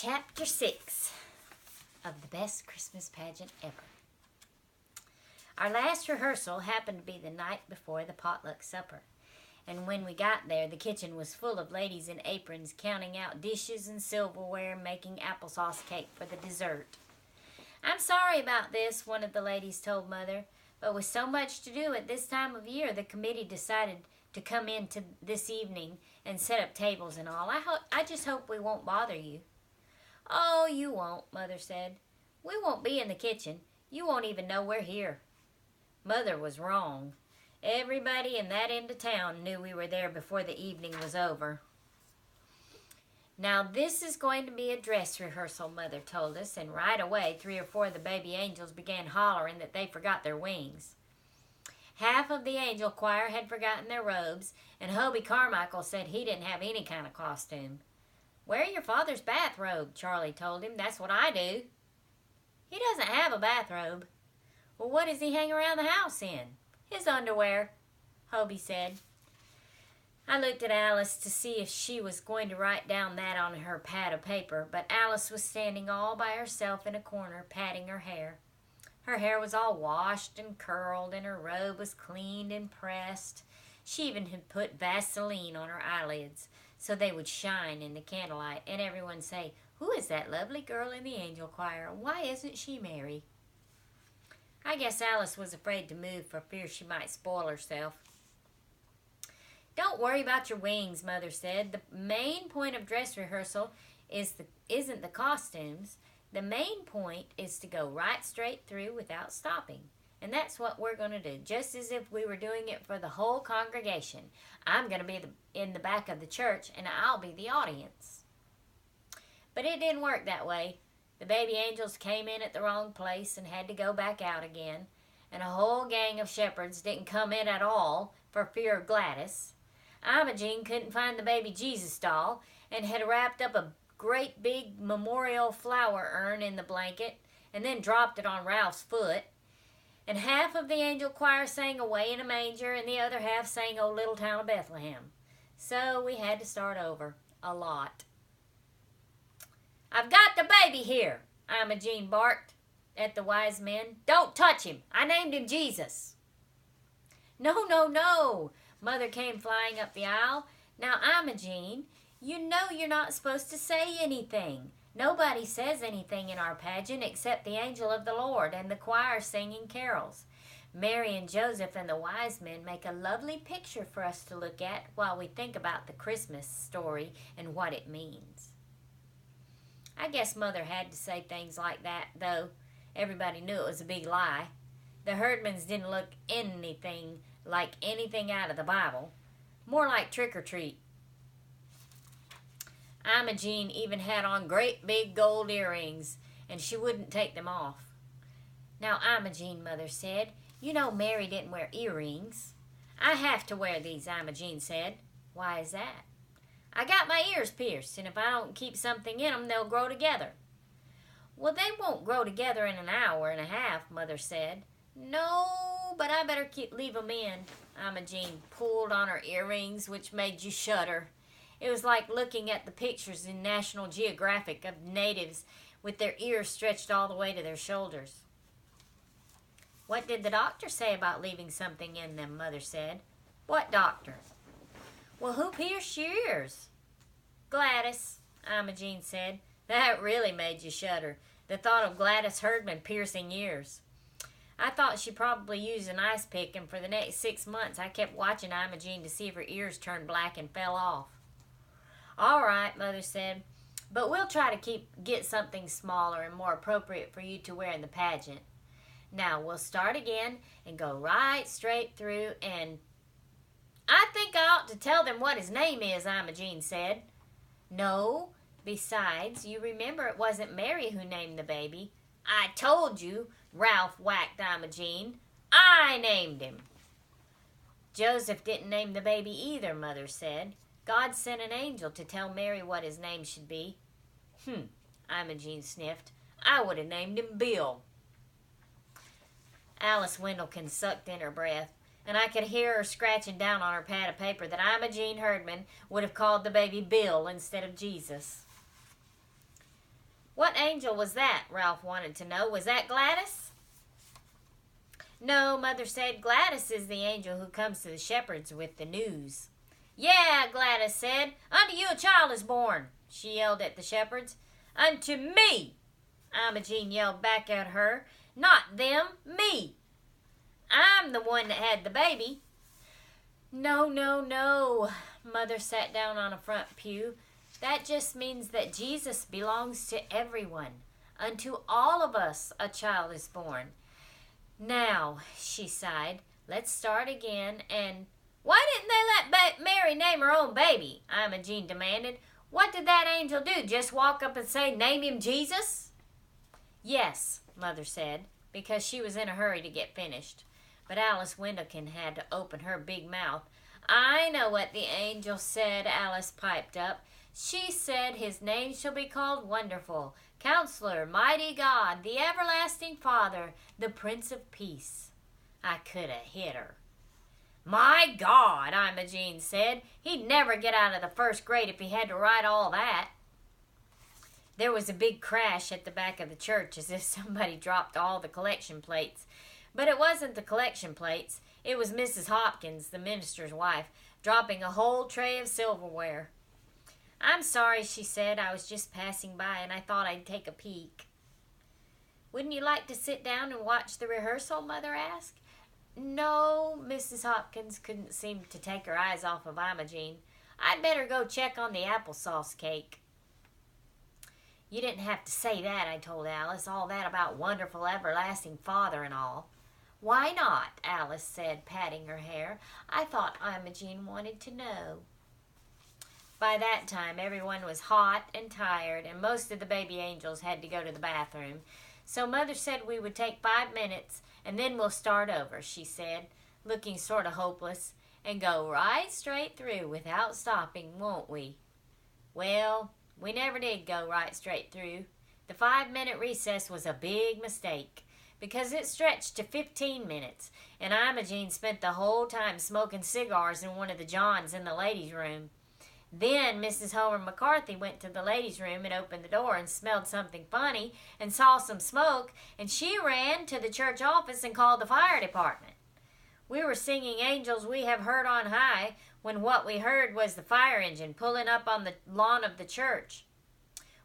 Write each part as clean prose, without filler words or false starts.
Chapter 6 of The Best Christmas Pageant Ever. Our last rehearsal happened to be the night before the potluck supper, and when we got there, the kitchen was full of ladies in aprons counting out dishes and silverware, making applesauce cake for the dessert. "I'm sorry about this," one of the ladies told Mother, "but with so much to do at this time of year, the committee decided to come in this evening and set up tables and all. I just hope we won't bother you." "Oh, you won't," Mother said. "We won't be in the kitchen. You won't even know we're here." Mother was wrong. Everybody in that end of town knew we were there before the evening was over. "Now this is going to be a dress rehearsal," Mother told us, and right away 3 or 4 of the baby angels began hollering that they forgot their wings. Half of the angel choir had forgotten their robes, and Hobie Carmichael said he didn't have any kind of costume. "Wear your father's bathrobe," Charlie told him. "That's what I do." "He doesn't have a bathrobe." "Well, what does he hang around the house in?" "His underwear," Hobie said. I looked at Alice to see if she was going to write down that on her pad of paper, but Alice was standing all by herself in a corner, patting her hair. Her hair was all washed and curled, and her robe was cleaned and pressed. She even had put Vaseline on her eyelids so they would shine in the candlelight, and everyone say, "Who is that lovely girl in the angel choir? Why isn't she Mary?" I guess Alice was afraid to move for fear she might spoil herself. "Don't worry about your wings," Mother said. "The main point of dress rehearsal isn't the costumes. The main point is to go right straight through without stopping. And that's what we're going to do, just as if we were doing it for the whole congregation. I'm going to be in the back of the church, and I'll be the audience." But it didn't work that way. The baby angels came in at the wrong place and had to go back out again, and a whole gang of shepherds didn't come in at all for fear of Gladys. Imogene couldn't find the baby Jesus doll and had wrapped up a great big memorial flower urn in the blanket and then dropped it on Ralph's foot. And half of the angel choir sang "Away in a Manger," and the other half sang "O Little Town of Bethlehem." So we had to start over a lot. "I've got the baby here," Imogene barked at the wise men. "Don't touch him. I named him Jesus." "No, no, no." Mother came flying up the aisle. "Now, Imogene, you know you're not supposed to say anything. Nobody says anything in our pageant except the angel of the Lord and the choir singing carols. Mary and Joseph and the wise men make a lovely picture for us to look at while we think about the Christmas story and what it means." I guess Mother had to say things like that, though everybody knew it was a big lie. The Herdmans didn't look anything like anything out of the Bible, more like trick-or-treat. Imogene even had on great big gold earrings, and she wouldn't take them off. "Now, Imogene," Mother said, "you know Mary didn't wear earrings." "I have to wear these," Imogene said. "Why is that?" "I got my ears pierced, and if I don't keep something in them, they'll grow together." "Well, they won't grow together in an hour and a half," Mother said. "No, but I better leave them in." Imogene pulled on her earrings, which made you shudder. It was like looking at the pictures in National Geographic of natives with their ears stretched all the way to their shoulders. "What did the doctor say about leaving something in them?" Mother said. "What doctor?" "Well, who pierced your ears?" "Gladys," Imogene said. That really made you shudder, the thought of Gladys Herdman piercing ears. I thought she probably used an ice pick, and for the next 6 months I kept watching Imogene to see if her ears turned black and fell off. "All right," Mother said, "but we'll try to get something smaller and more appropriate for you to wear in the pageant. Now we'll start again and go right straight through and—" "I think I ought to tell them what his name is," Imogene said. "No, besides, you remember it wasn't Mary who named the baby." "I told you," Ralph whacked Imogene. "I named him." "Joseph didn't name the baby either," Mother said. "God sent an angel to tell Mary what his name should be." Imogene sniffed. "I would have named him Bill." Alice Wendelkin sucked in her breath, and I could hear her scratching down on her pad of paper that Imogene Herdman would have called the baby Bill instead of Jesus. What angel was that? Ralph wanted to know. Was that Gladys? No, Mother said. Gladys is the angel who comes to the shepherds with the news. Yeah, Gladys said. Unto you a child is born, she yelled at the shepherds. Unto me, Imogene yelled back at her. Not them, me. I'm the one that had the baby. No, no, no. Mother sat down on a front pew. That just means that Jesus belongs to everyone. Unto all of us a child is born. Now, she sighed, let's start again and... Why didn't they let Mary name her own baby? Imogene demanded. What did that angel do? Just walk up and say, name him Jesus? Yes, Mother said, because she was in a hurry to get finished. But Alice Wendlekin had to open her big mouth. I know what the angel said, Alice piped up. She said his name shall be called Wonderful, Counselor, Mighty God, the Everlasting Father, the Prince of Peace. I could have hit her. My God, Imogene said. He'd never get out of the first grade if he had to write all that. There was a big crash at the back of the church as if somebody dropped all the collection plates. But it wasn't the collection plates. It was Mrs. Hopkins, the minister's wife, dropping a whole tray of silverware. I'm sorry, she said. I was just passing by and I thought I'd take a peek. Wouldn't you like to sit down and watch the rehearsal? Mother asked. No, Mrs. Hopkins couldn't seem to take her eyes off of Imogene. I'd better go check on the applesauce cake. You didn't have to say that, I told Alice, all that about wonderful everlasting Father and all. Why not? Alice said, patting her hair. I thought Imogene wanted to know. By that time, everyone was hot and tired, and most of the baby angels had to go to the bathroom. So Mother said we would take 5 minutes, and then we'll start over, she said, looking sort of hopeless, and go right straight through without stopping, won't we? Well, we never did go right straight through. The 5-minute recess was a big mistake, because it stretched to 15 minutes, and Imogene spent the whole time smoking cigars in one of the johns in the ladies' room. Then Mrs. Homer McCarthy went to the ladies' room and opened the door and smelled something funny and saw some smoke, and she ran to the church office and called the fire department. We were singing Angels We Have Heard on High when what we heard was the fire engine pulling up on the lawn of the church.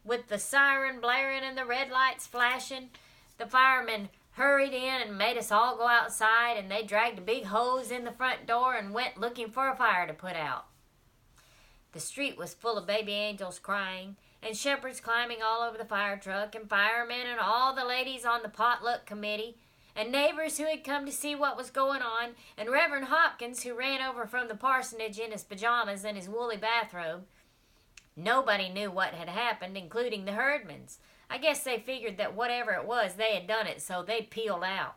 With the siren blaring and the red lights flashing, the firemen hurried in and made us all go outside, and they dragged a big hose in the front door and went looking for a fire to put out. The street was full of baby angels crying, and shepherds climbing all over the fire truck, and firemen and all the ladies on the potluck committee, and neighbors who had come to see what was going on, and Reverend Hopkins, who ran over from the parsonage in his pajamas and his woolly bathrobe. Nobody knew what had happened, including the herdmans. I guess they figured that whatever it was, they had done it, so they peeled out.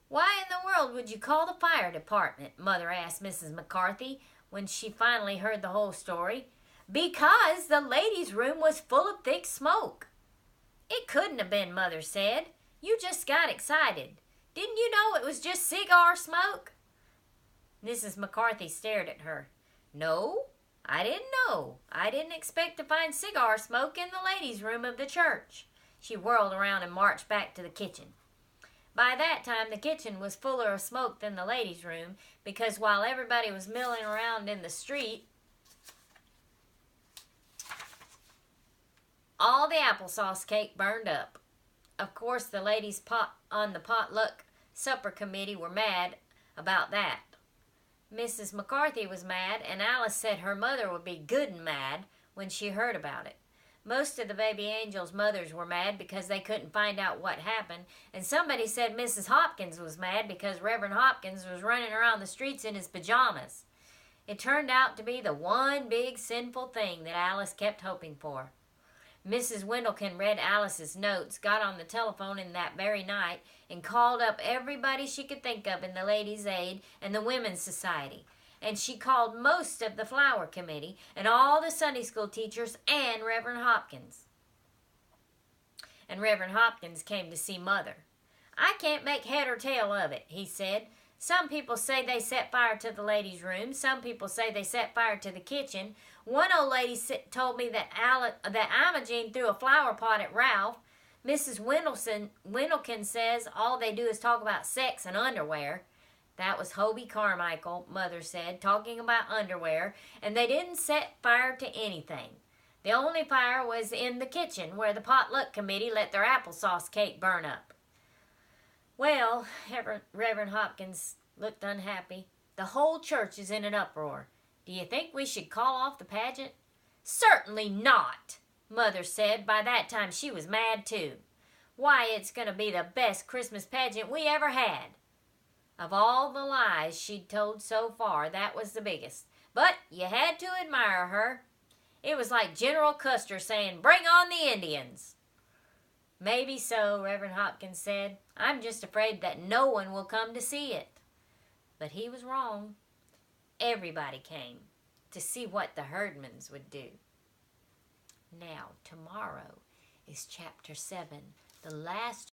Why in the world would you call the fire department? Mother asked Mrs. McCarthy when she finally heard the whole story. Because the ladies' room was full of thick smoke. It couldn't have been, Mother said. You just got excited. Didn't you know it was just cigar smoke? Mrs. McCarthy stared at her. No, I didn't know. I didn't expect to find cigar smoke in the ladies' room of the church. She whirled around and marched back to the kitchen. By that time, the kitchen was fuller of smoke than the ladies' room, because while everybody was milling around in the street, all the applesauce cake burned up. Of course, the ladies on the potluck supper committee were mad about that. Mrs. McCarthy was mad, and Alice said her mother would be good and mad when she heard about it. Most of the baby angels' mothers were mad because they couldn't find out what happened, and somebody said Mrs. Hopkins was mad because Reverend Hopkins was running around the streets in his pajamas. It turned out to be the one big sinful thing that Alice kept hoping for. Mrs. Wendlekin read Alice's notes, got on the telephone in that very night, and called up everybody she could think of in the Ladies' Aid and the Women's Society. And she called most of the Flower Committee and all the Sunday school teachers and Reverend Hopkins. And Reverend Hopkins came to see Mother. I can't make head or tail of it, he said. Some people say they set fire to the ladies' room. Some people say they set fire to the kitchen. One old lady told me that Imogene threw a flower pot at Ralph. Mrs. Wendelkin says all they do is talk about sex and underwear. That was Hobie Carmichael, Mother said, talking about underwear, and they didn't set fire to anything. The only fire was in the kitchen, where the potluck committee let their applesauce cake burn up. Well, Reverend Hopkins looked unhappy. The whole church is in an uproar. Do you think we should call off the pageant? Certainly not, Mother said. By that time she was mad too. Why, it's going to be the best Christmas pageant we ever had. Of all the lies she'd told so far, that was the biggest. But you had to admire her. It was like General Custer saying, "Bring on the Indians." Maybe so, Reverend Hopkins said. I'm just afraid that no one will come to see it. But he was wrong. Everybody came to see what the Herdmans would do. Now, tomorrow is Chapter 7, the last